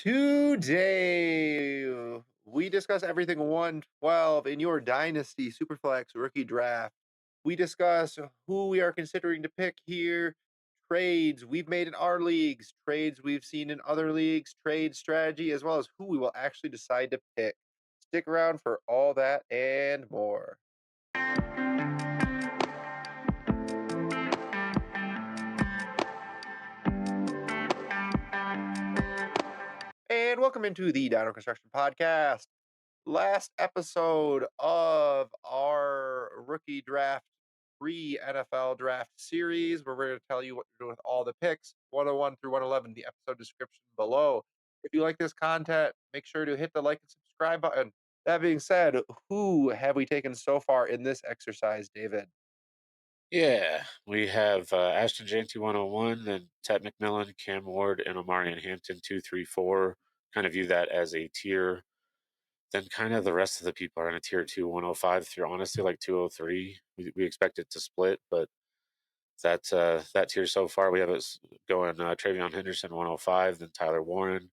Today, we discuss everything 112 in your Dynasty Superflex rookie draft. We discuss who we are considering to pick here, trades we've made in our leagues, trades we've seen in other leagues, trade strategy, as well as who we will actually decide to pick. Stick around for all that and more. And welcome into the Dyno Construction Podcast. Last episode of our rookie draft pre NFL draft series, where we're going to tell you what to do with all the picks 101 through 111, the episode description below. If you like this content, make sure to hit the like and subscribe button. That being said, who have we taken so far in this exercise, David? Yeah, we have Ashton Jeanty 101, then Ted McMillan, Cam Ward, and Omarion Hampton 2, 3, 4. Kind of view that as a tier. Then kind of the rest of the people are in a tier 2, 105 through honestly like 203. We expect it to split, but that tier so far we have it going Travion Henderson 105, then Tyler Warren,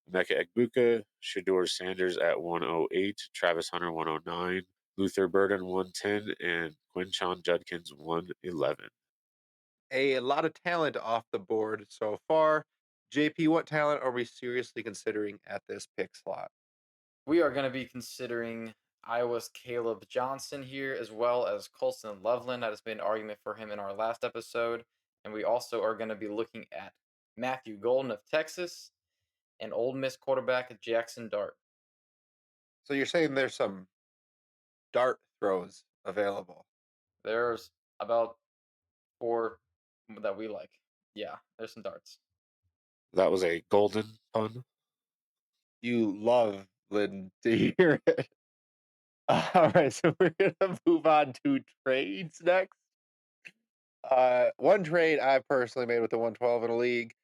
Emeka Egbuka, Shador Sanders at 108, Travis Hunter 109, Luther Burden 110, and Quinchon Judkins 111. A lot of talent off the board so far. JP, what talent are we seriously considering at this pick slot? We are going to be considering Iowa's Caleb Johnson here, as well as Colston Loveland. That has been an argument for him in our last episode. And we also are going to be looking at Matthew Golden of Texas and Ole Miss quarterback Jackson Dart. So you're saying there's some dart throws available. There's about four that we like. Yeah, there's some darts. That was a golden pun. You love Lynn to hear it. All right, so we're gonna move on to trades next. One trade I personally made with the 112 in a league.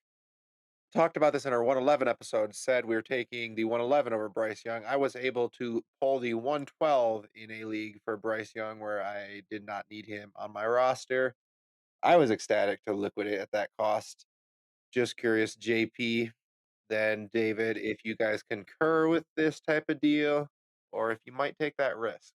Talked about this in our 111 episode. Said we were taking the 111 over Bryce Young. I was able to pull the 112 in a league for Bryce Young where I did not need him on my roster. I was ecstatic to liquidate at that cost. Just curious, JP, then David, if you guys concur with this type of deal or if you might take that risk.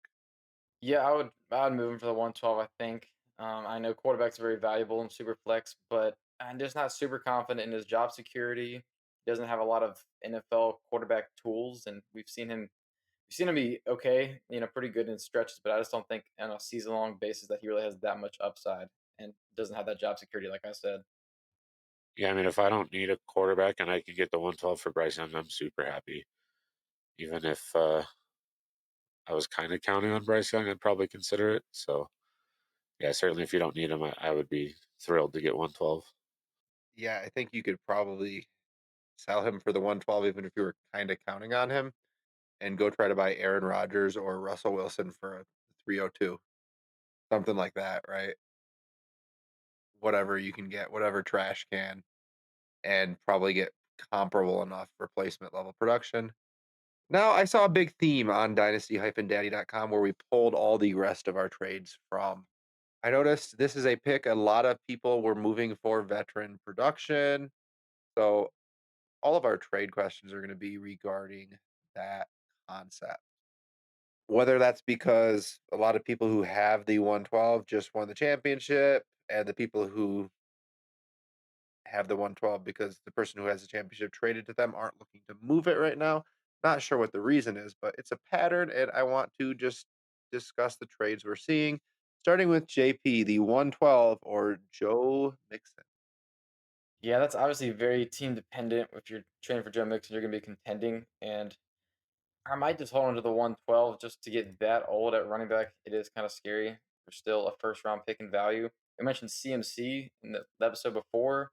Yeah, I would move him for the 112, I think. I know quarterback's very valuable in super flex, but I'm just not super confident in his job security. He doesn't have a lot of NFL quarterback tools, and we've seen him be okay, pretty good in stretches, but I just don't think on a season long basis that he really has that much upside and doesn't have that job security, like I said. Yeah, I mean, if I don't need a quarterback and I can get the 112 for Bryce Young, I'm super happy. Even if I was kind of counting on Bryce Young, I'd probably consider it. So, yeah, certainly if you don't need him, I would be thrilled to get 112. Yeah, I think you could probably sell him for the 112 even if you were kind of counting on him and go try to buy Aaron Rodgers or Russell Wilson for a 302. Something like that, right? Whatever you can get, whatever trash can, and probably get comparable enough replacement level production. Now, I saw a big theme on dynasty-daddy.com where we pulled all the rest of our trades from. I noticed this is a pick a lot of people were moving for veteran production. So all of our trade questions are going to be regarding that concept. Whether that's because a lot of people who have the 112 just won the championship, and the people who have the 112 because the person who has the championship traded to them aren't looking to move it right now. Not sure what the reason is, but it's a pattern, and I want to just discuss the trades we're seeing, starting with JP, the 112 or Joe Mixon. Yeah, that's obviously very team dependent. If you're training for Joe Mixon, you're going to be contending, and I might just hold on to the 112 just to get that old at running back. It is kind of scary. There's still a first round pick in value. I mentioned CMC in the episode before.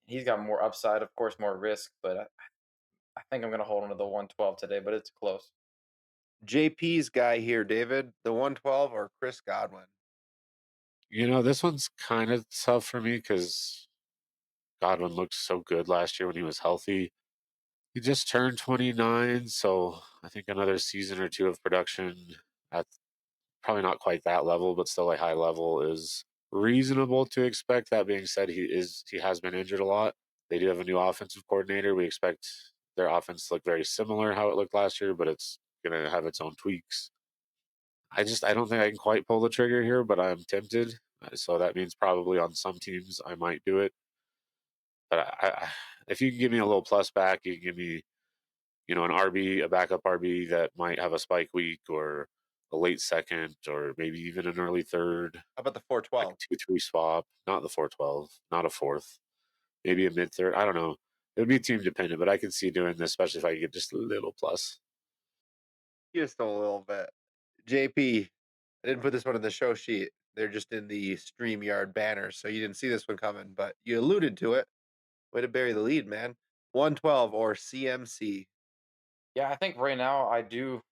He's got more upside, of course, more risk, but I think I'm going to hold on to the 112 today, but it's close. JP's guy here, David, the 112 or Chris Godwin. This one's kind of tough for me because Godwin looked so good last year when he was healthy. He just turned 29, so I think another season or two of production at probably not quite that level, but still a high level is reasonable to expect. That being said, he has been injured a lot. They do have a new offensive coordinator. We expect their offense look very similar how it looked last year, but it's gonna have its own tweaks. I don't think I can quite pull the trigger here, but I'm tempted. So that means probably on some teams I might do it. But if you can give me a little plus back, you can give me an RB, a backup RB that might have a spike week or a late second or maybe even an early third, How about the like 412? a 2-3 swap, not the 412, not a fourth, maybe a mid third. I don't know. It would be team dependent, but I could see doing this, especially if I get just a little plus. Just a little bit. JP, I didn't put this one in the show sheet. They're just in the StreamYard banner, so you didn't see this one coming, but you alluded to it. Way to bury the lead, man. 112 or CMC. Yeah, I think right now I do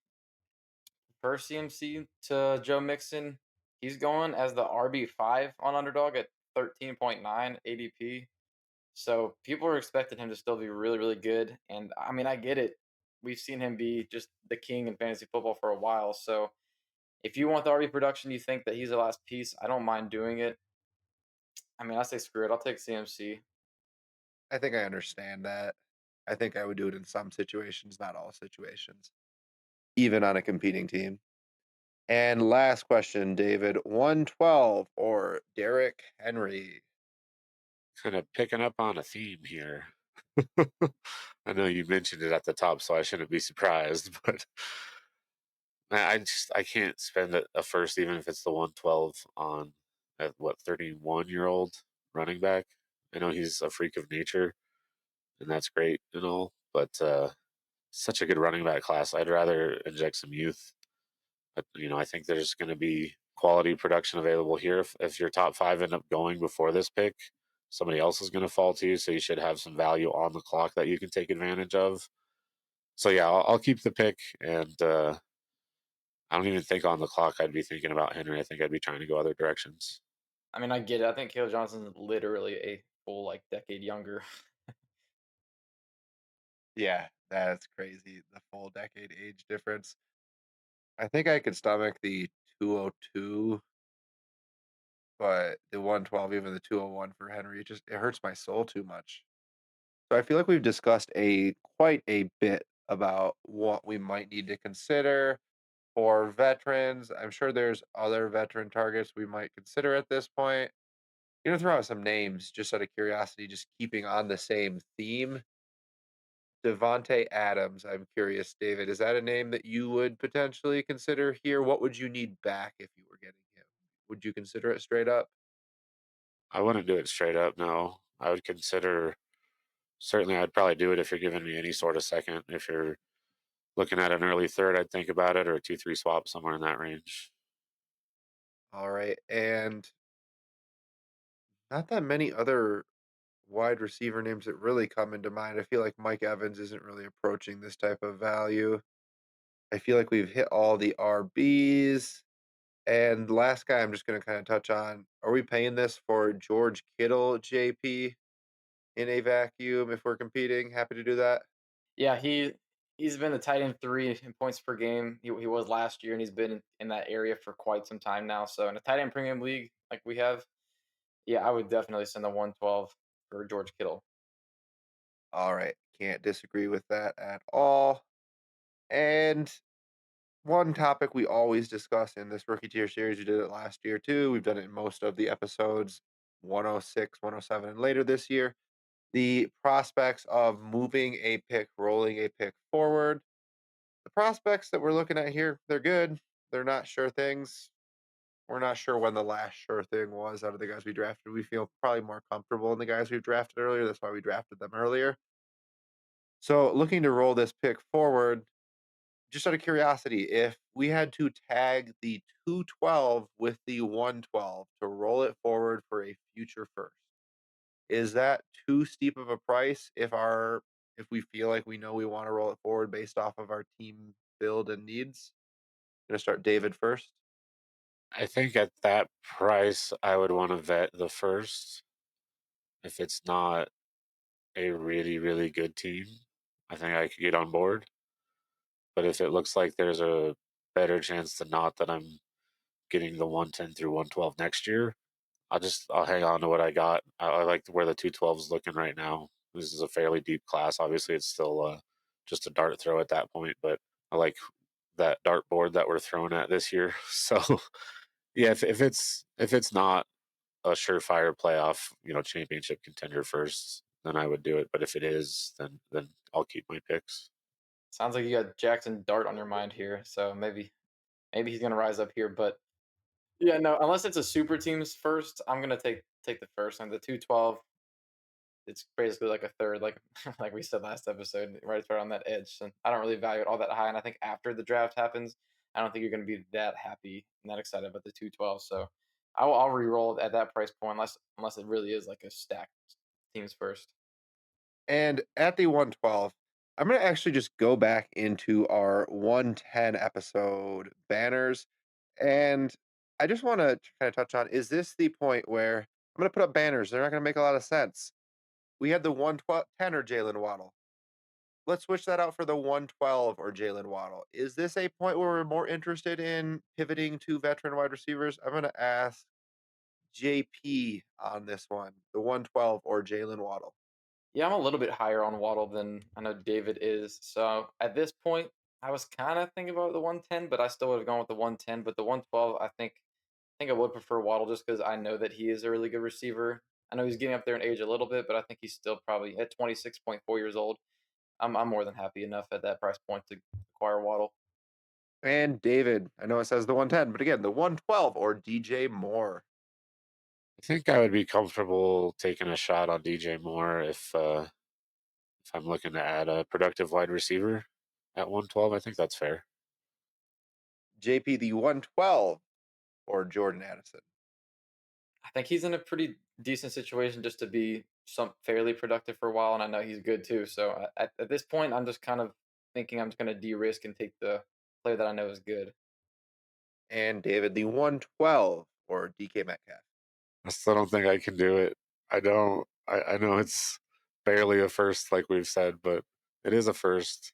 prefer CMC to Joe Mixon. He's going as the RB5 on underdog at 13.9 ADP. So people are expecting him to still be really, really good. And I mean, I get it. We've seen him be just the king in fantasy football for a while. So if you want the RB production, you think that he's the last piece, I don't mind doing it. I mean, I say screw it. I'll take CMC. I think I understand that. I think I would do it in some situations, not all situations, even on a competing team. And last question, David, 112 or Derrick Henry? Kind of picking up on a theme here. I know you mentioned it at the top, so I shouldn't be surprised. But I can't spend a first, even if it's the 112 on a 31-year-old running back. I know he's a freak of nature, and that's great and all, but such a good running back class. I'd rather inject some youth. But I think there's going to be quality production available here. If your top five end up going before this pick, somebody else is going to fall to you, so you should have some value on the clock that you can take advantage of. So yeah, I'll keep the pick, and I don't even think on the clock I'd be thinking about Henry. I think I'd be trying to go other directions. I mean, I get it. I think Caleb Johnson's literally a full like decade younger. Yeah, that's crazy. The full decade age difference. I think I could stomach the 202, but the 112, even the 201 for Henry, it hurts my soul too much. So I feel like we've discussed a quite a bit about what we might need to consider for veterans. I'm sure there's other veteran targets we might consider at this point. You're gonna throw out some names just out of curiosity, just keeping on the same theme. Devonte Adams, I'm curious, David, is that a name that you would potentially consider here? What would you need back if you were getting him? Would you consider it straight up? I wouldn't do it straight up. No, I would consider. Certainly, I'd probably do it if you're giving me any sort of second. If you're looking at an early third, I'd think about it, or a 2-3 swap somewhere in that range. All right. And not that many other wide receiver names that really come into mind. I feel like Mike Evans isn't really approaching this type of value. I feel like we've hit all the RBs. And the last guy I'm just going to kind of touch on, are we paying this for George Kittle, JP, in a vacuum if we're competing? Happy to do that. Yeah, he's been a tight end 3 in points per game. He was last year, and he's been in that area for quite some time now. So in a tight end premium league like we have, yeah, I would definitely send the 112 for George Kittle. All right. Can't disagree with that at all. And one topic we always discuss in this rookie tier series, we did it last year too. We've done it in most of the episodes 106, 107, and later this year. The prospects of moving a pick, rolling a pick forward. The prospects that we're looking at here, they're good. They're not sure things. We're not sure when the last sure thing was out of the guys we drafted. We feel probably more comfortable in the guys we've drafted earlier. That's why we drafted them earlier. So looking to roll this pick forward, just out of curiosity, if we had to tag the 212 with the 112 to roll it forward for a future first, is that too steep of a price if we feel like we know we want to roll it forward based off of our team build and needs? Gonna start David first. I think at that price, I would want to vet the first. If it's not a really, really good team, I think I could get on board. But if it looks like there's a better chance than not that I'm getting the 110 through 112 next year, I'll hang on to what I got. I like where the 212 is looking right now. This is a fairly deep class. Obviously, it's still just a dart throw at that point. But I like that dartboard that we're throwing at this year. So yeah, if it's not a surefire playoff, championship contender first, then I would do it. But if it is, then I'll keep my picks. Sounds like you got Jackson Dart on your mind here, so maybe he's gonna rise up here. But yeah, no, unless it's a super team's first, I'm gonna take the first and the 212. It's basically like a third, like like we said last episode, right there on that edge. And I don't really value it all that high. And I think after the draft happens, I don't think you're going to be that happy and that excited about the 212. So I'll re-roll at that price point unless it really is like a stacked teams first. And at the 112, I'm going to actually just go back into our 110 episode banners. And I just want to kind of touch on, is this the point where I'm going to put up banners? They're not going to make a lot of sense. We had the 112 10 or Jalen Waddle. Let's switch that out for the 112 or Jalen Waddle. Is this a point where we're more interested in pivoting to veteran wide receivers? I'm going to ask JP on this one, the 112 or Jalen Waddle. Yeah, I'm a little bit higher on Waddle than I know David is. So at this point, I was kind of thinking about the 110, but I still would have gone with the 110. But the 112, I think I would prefer Waddle just because I know that he is a really good receiver. I know he's getting up there in age a little bit, but I think he's still probably at 26.4 years old. I'm more than happy enough at that price point to acquire Waddle. And David, I know it says the 110, but again, the 112 or DJ Moore. I think I would be comfortable taking a shot on DJ Moore if I'm looking to add a productive wide receiver at 112. I think that's fair. JP, the 112 or Jordan Addison. I think he's in a pretty decent situation just to be some fairly productive for a while, and I know he's good too. So at this point, I'm just kind of thinking I'm just going to de-risk and take the player that I know is good. And David, the 112 or DK Metcalf. I still don't think I can do it. I don't. I know it's barely a first, like we've said, but it is a first.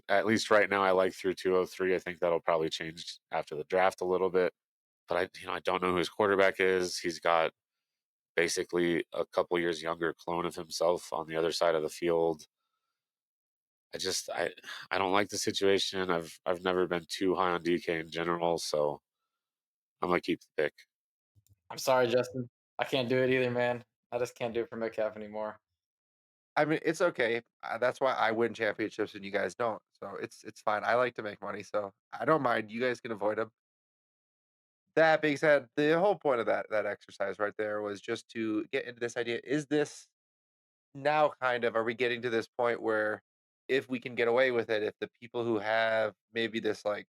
At least right now, I like through 203. I think that'll probably change after the draft a little bit. But I don't know who his quarterback is. He's got basically a couple years younger clone of himself on the other side of the field. I don't like the situation. I've never been too high on DK in general, so I'm gonna keep the pick. I'm sorry, Justin. I can't do it either, man. I just can't do it for Metcalf anymore. I mean, it's okay. That's why I win championships and you guys don't. So it's fine. I like to make money, so I don't mind. You guys can avoid them. That being said, the whole point of that exercise right there was just to get into this idea. Is this now kind of, are we getting to this point where if we can get away with it, if the people who have maybe this like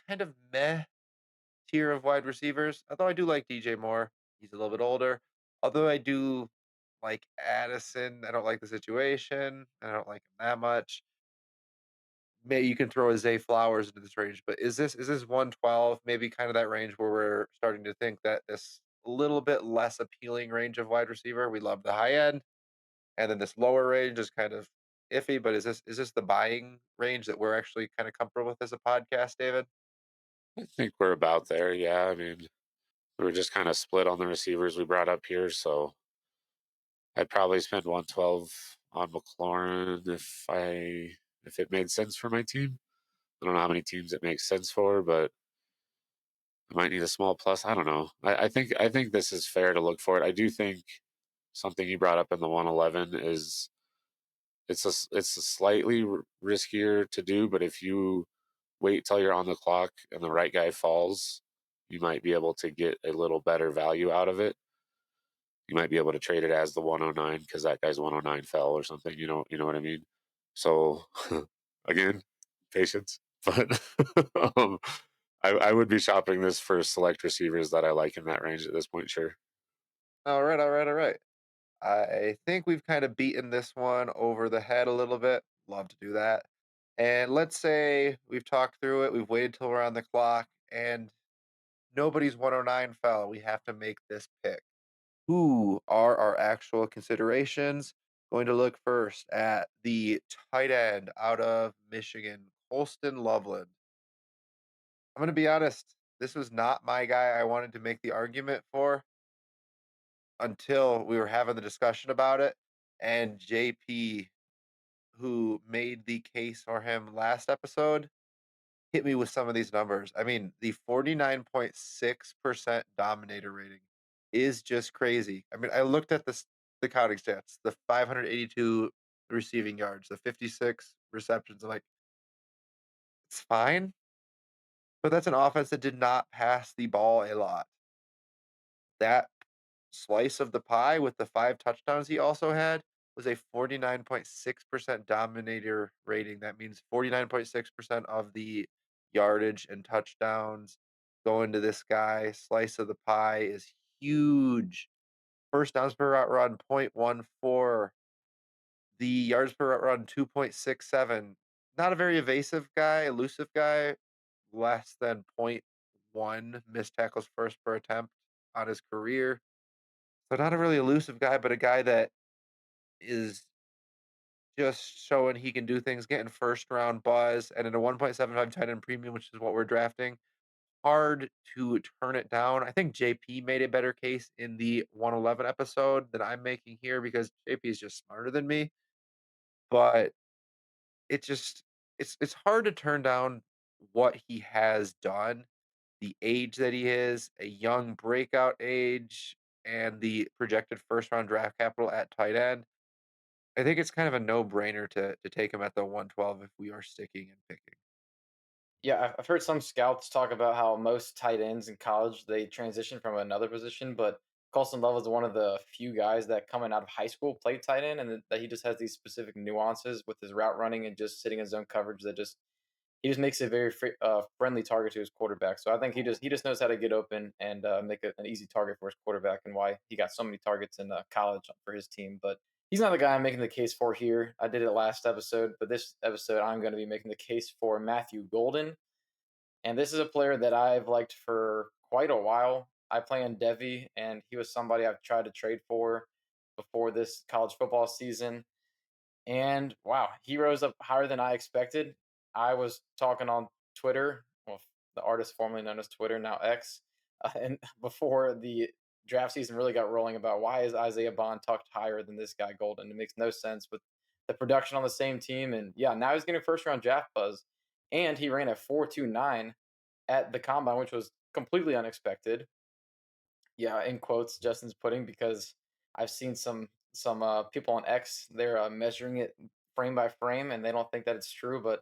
kind of meh tier of wide receivers, although I do like DJ Moore, he's a little bit older. Although I do like Addison, I don't like the situation. I don't like him that much. May you can throw a Zay Flowers into this range, but is this 112 maybe kind of that range where we're starting to think that this little bit less appealing range of wide receiver? We love the high end, and then this lower range is kind of iffy. But is this the buying range that we're actually kind of comfortable with as a podcast, David? I think we're about there. Yeah, I mean, we were just kind of split on the receivers we brought up here, so I'd probably spend 112 on McLaurin if it made sense for my team. I don't know how many teams it makes sense for, but I might need a small plus. I don't know. I think this is fair to look for it. I do think something you brought up in the 111 is it's a slightly riskier to do, but if you wait till you're on the clock and the right guy falls, you might be able to get a little better value out of it. You might be able to trade it as the 109 because that guy's 109 fell or something. You know what I mean. So again, patience, but um, I would be shopping this for select receivers that I like in that range at this point. Sure. All right, all right, all right. I think we've kind of beaten this one over the head a little bit. Love to do that. And let's say we've talked through it, we've waited till we're on the clock, and nobody's 109 fell. We have to make this pick. Who are our actual considerations? Going to look first at the tight end out of Michigan, Colston Loveland. I'm going to be honest, this was not my guy I wanted to make the argument for until we were having the discussion about it. And JP, who made the case for him last episode hit me with some of these numbers. I mean, the 49.6% dominator rating is just crazy. I mean, I looked at the counting stats, the 582 receiving yards, the 56 receptions. I'm like, it's fine, but that's an offense that did not pass the ball a lot. That slice of the pie with the 5 touchdowns he also had was a 49.6% dominator rating. That means 49.6% of the yardage and touchdowns going to this guy. Slice of the pie is huge. First downs per route run, 0.14. The yards per route run, 2.67. Not a very evasive guy, elusive guy, less than point 0.1 missed tackles first per attempt on his career. So not a really elusive guy, but a guy that is just showing he can do things, getting first round buzz, and in a 1.75 tight end premium, which is what we're drafting, hard to turn it down. I think JP made a better case in the 111 episode than I'm making here because JP is just smarter than me. But it just it's hard to turn down what he has done, the age that he is, a young breakout age, and the projected first round draft capital at tight end. I think it's kind of a no-brainer to take him at the 112 if we are sticking and picking. Yeah, I've heard some scouts talk about how most tight ends in college they transition from another position, but Colson Love is one of the few guys that coming out of high school played tight end, and that he just has these specific nuances with his route running and just sitting in zone coverage that just he just makes a very friendly target to his quarterback. So I think he just knows how to get open and make an easy target for his quarterback, and why he got so many targets in college for his team. But he's not the guy I'm making the case for here. I did it last episode, but this episode I'm going to be making the case for Matthew Golden, and this is a player that I've liked for quite a while. I play in Devi, and he was somebody I've tried to trade for before this college football season, and wow, he rose up higher than I expected. I was talking on Twitter, well, the artist formerly known as Twitter, now X, and before the draft season really got rolling about why is Isaiah Bond tucked higher than this guy Golden? It makes no sense with the production on the same team. And yeah, now he's getting first round draft buzz. And he ran a 4.29 at the combine, which was completely unexpected. Yeah, in quotes, Justin's putting, because I've seen some people on X, they're measuring it frame by frame, and they don't think that it's true. But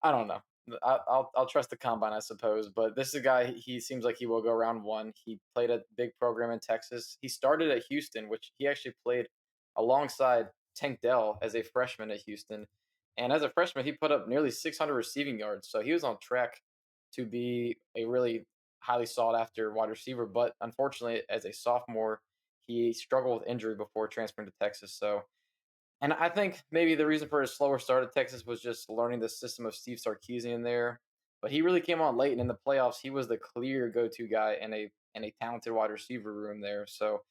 I don't know. I'll trust the combine, I suppose. But this is a guy. He seems like he will go round one. He played a big program in Texas. He started at Houston, which he actually played alongside Tank Dell as a freshman at Houston. And as a freshman, he put up nearly 600 receiving yards. So he was on track to be a really highly sought after wide receiver. But unfortunately, as a sophomore, he struggled with injury before transferring to Texas. So, and I think maybe the reason for his slower start at Texas was just learning the system of Steve Sarkisian there. But he really came on late, and in the playoffs, he was the clear go-to guy in a talented wide receiver room there. So,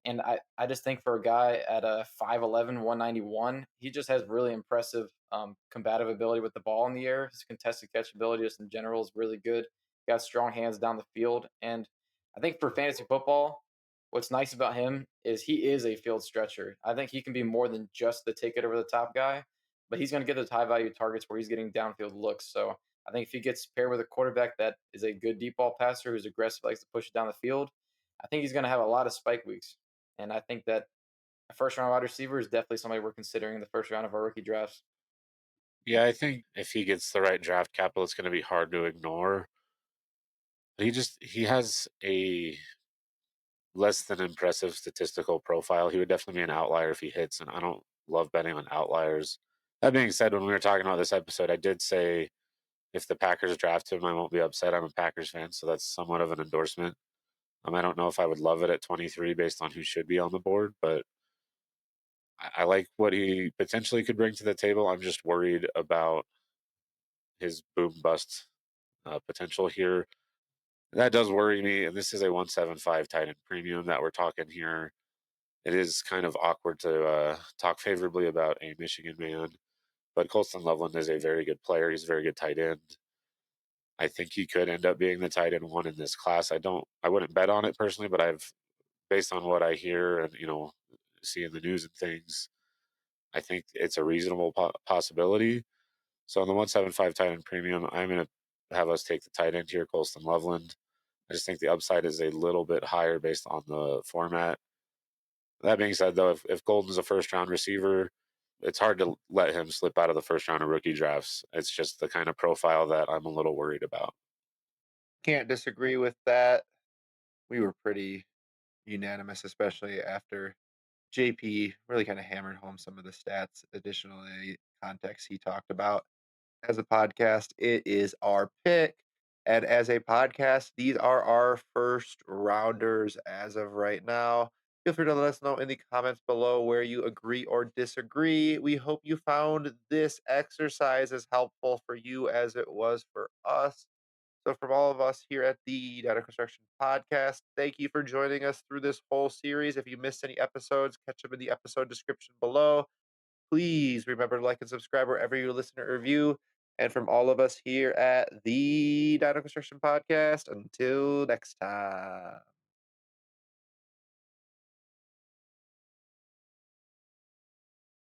and I just think for a guy at a 5'11", 191, he just has really impressive combative ability with the ball in the air. His contested catch ability just in general is really good. Got strong hands down the field, and I think for fantasy football, what's nice about him is he is a field stretcher. I think he can be more than just the take it over the top guy, but he's going to get those high value targets where he's getting downfield looks. So I think if he gets paired with a quarterback that is a good deep ball passer who's aggressive, likes to push it down the field, I think he's going to have a lot of spike weeks. And I think that a first round wide receiver is definitely somebody we're considering in the first round of our rookie drafts. Yeah, I think if he gets the right draft capital, it's going to be hard to ignore. But he has a less than impressive statistical profile. He would definitely be an outlier if he hits, and I don't love betting on outliers. That being said, when we were talking about this episode, I did say if the Packers draft him, I won't be upset. I'm a Packers fan, so that's somewhat of an endorsement. I don't know if I would love it at 23 based on who should be on the board, but I like what he potentially could bring to the table. I'm just worried about his boom bust potential here. That does worry me, and this is a 175 tight end premium that we're talking here. It is kind of awkward to talk favorably about a Michigan man, but Colston Loveland is a very good player. He's a very good tight end. I think he could end up being the tight end one in this class. I wouldn't bet on it personally, but based on what I hear and see in the news and things, I think it's a reasonable possibility. So on the 175 tight end premium, I'm going to have us take the tight end here, Colston Loveland. I just think the upside is a little bit higher based on the format. That being said, though, if Golden's a first round receiver, it's hard to let him slip out of the first round of rookie drafts. It's just the kind of profile that I'm a little worried about. Can't disagree with that. We were pretty unanimous, especially after JP really kind of hammered home some of the stats, additionally, context he talked about. As a podcast, it is our pick. And as a podcast, these are our first rounders as of right now. Feel free to let us know in the comments below where you agree or disagree. We hope you found this exercise as helpful for you as it was for us. So, from all of us here at the Data Construction Podcast, thank you for joining us through this whole series. If you missed any episodes, catch them in the episode description below. Please remember to like and subscribe wherever you listen or review. And from all of us here at the Dino Construction Podcast, until next time.